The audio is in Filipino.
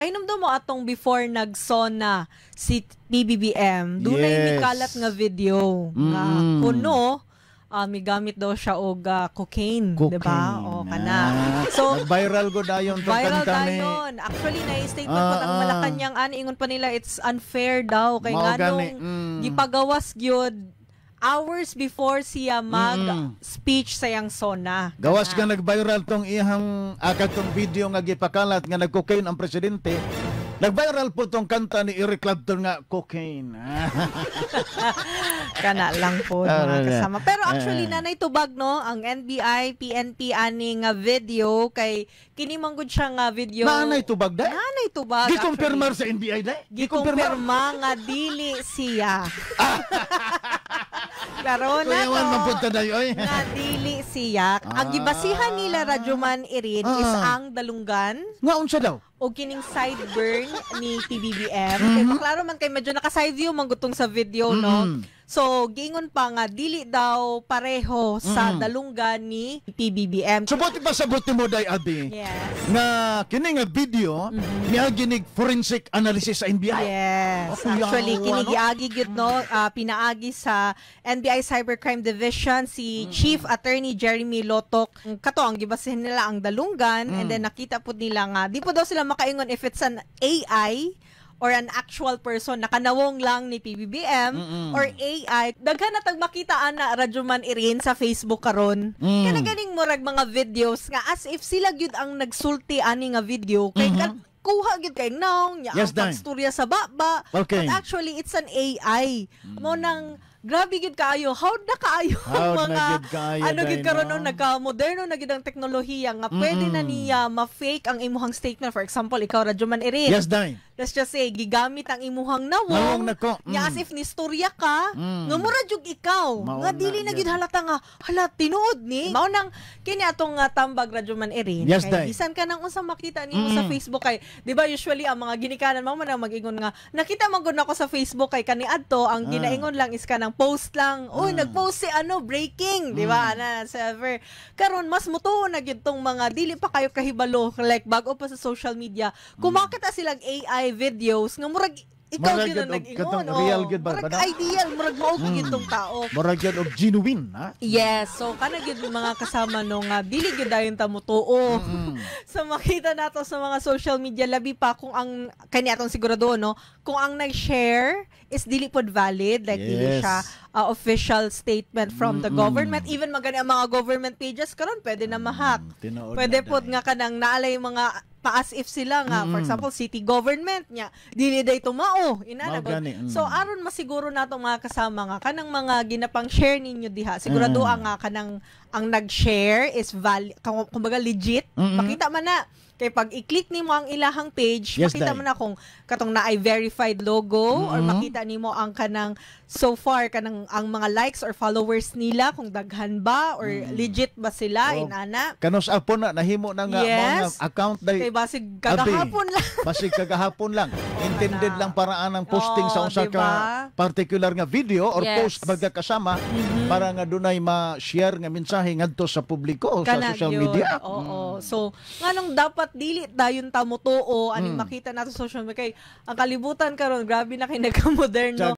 Hinumdum mo atong before nag-SONA si PBBM, dunay mikalat nga video nga kuno migamit daw siya og cocaine, di ba? O kana. So viral go dayon tong kanta ni. Actually na statement po ang Malacanang ingon pa nila it's unfair daw kay nganong gipagawas gyud hours before siya mag-speech sa yang SONA. Gawas nga nag-viral tong ihang tong video nga gipakalat nga nag-cocaine ang presidente. Nag-viral po tong kanta ni Eric Clapton nga cocaine. Kana lang po mga kasama. Pero actually nanay tubag no ang NBI, PNP ani nga video kay kini manggod siya nga video. Nanay tubag da? Nanay tubag. Gikumpirmar sa NBI da? Gikumpirma nga dili siya. Pero na nga dili siya. Ang gibasihan nila Radyoman Irin is ang dalunggan. Nga unsa daw? O kining sideburn ni PBBM. Kaya maklaro man kay medyo naka-side view manggutong sa video, no? So, giingon pa nga, dili daw pareho sa dalunggan ni PBBM. So, buti ba sabuti mo, Day Adi? Yes. Na kini nga video, niya ginig forensic analysis sa NBI? Yes. Actually, kinigiagi yun, no? Pinaagi sa NBI Cybercrime Division, si Chief Attorney Jeremy Lotok. Kato, ang gibasin nila ang dalunggan, and then nakita po nila nga, di po daw sila makaingon if it's an AI, or an actual person nakanawong lang ni PBBM or AI daghan na tag makita ana Radyoman Irin sa Facebook karon kana ganing murag mga videos nga as if sila gyud ang nagsulti ani nga video kay kuha gyud kay naong nya ang istorya sa baba but actually it's an AI mo nang grabe gid kaayo. How na kaayo mga ano gid karon no nagka-moderno na gid ang teknolohiya nga pwede na niya ma-fake ang imuhang statement. For example, ikaw Radyoman Irin. Yes, Day. Let's just say gigamit ang imuhang nawong nya as if ni istorya ka nga mura jud ikaw. Nga dili na gid halata nga hala tinuod ni. Mao nang kini atong tambag Radyoman Irin. Yes, kay bisan ka nang unsa makita nimo sa Facebook kay di ba usually ang mga ginikanan mao man ang mag-ingon nga nakita man gud nako sa Facebook kay kaniadto ang ginaingon lang is kanang post lang. Uy, nag-post si breaking, di ba? Na server. Karon mas mutuo na gyud tong mga dili pa kayo kahibalo like bago pa sa social media. Kung makita silang AI videos nga murag ikaw gyud ang nag-ingon. Real gyud ba? Murag ideal, murag mao gyud tong tao. Murag gyud og genuine, ha? Yes, so kana gyud mga kasama no nga dili gyud dayon ta mutuo. So makita nato sa mga social media labi pa kung ang kani atong sigurado no, kung ang nag-share is dili pod valid, like dili siya official statement from the government. Even magani ang mga government pages karon pwede na ma-hack. Pwede pod nga kanang naalay mga pa-as if sila nga, for example, city government niya, dili day tumao, So, aron masiguro natong mga kasama nga, kanang mga ginapang share ninyo diha, sigurado nga kanang ang nag-share is kumbaga legit, makita man na. Kay pag i-click nimo ang ilahang page, makita mo na kung katong na ay verified logo or makita nimo ang kanang so far kanang ang mga likes or followers nila kung daghan ba or legit ba sila inana. Kanos apon na nahimo na nga mga account kay basig kagahapon lang. Basig kagahapon lang. Intended lang paraan ang posting sa usa ka particular nga video or post magkakasama para nga dunay ma-share nga mensahe ngadto sa publiko o sa social media. So nganong dapat dili dayon ta mutuo ani makita nato sa social media kay ang kalibutan karon grabe na kay nagka-moderno.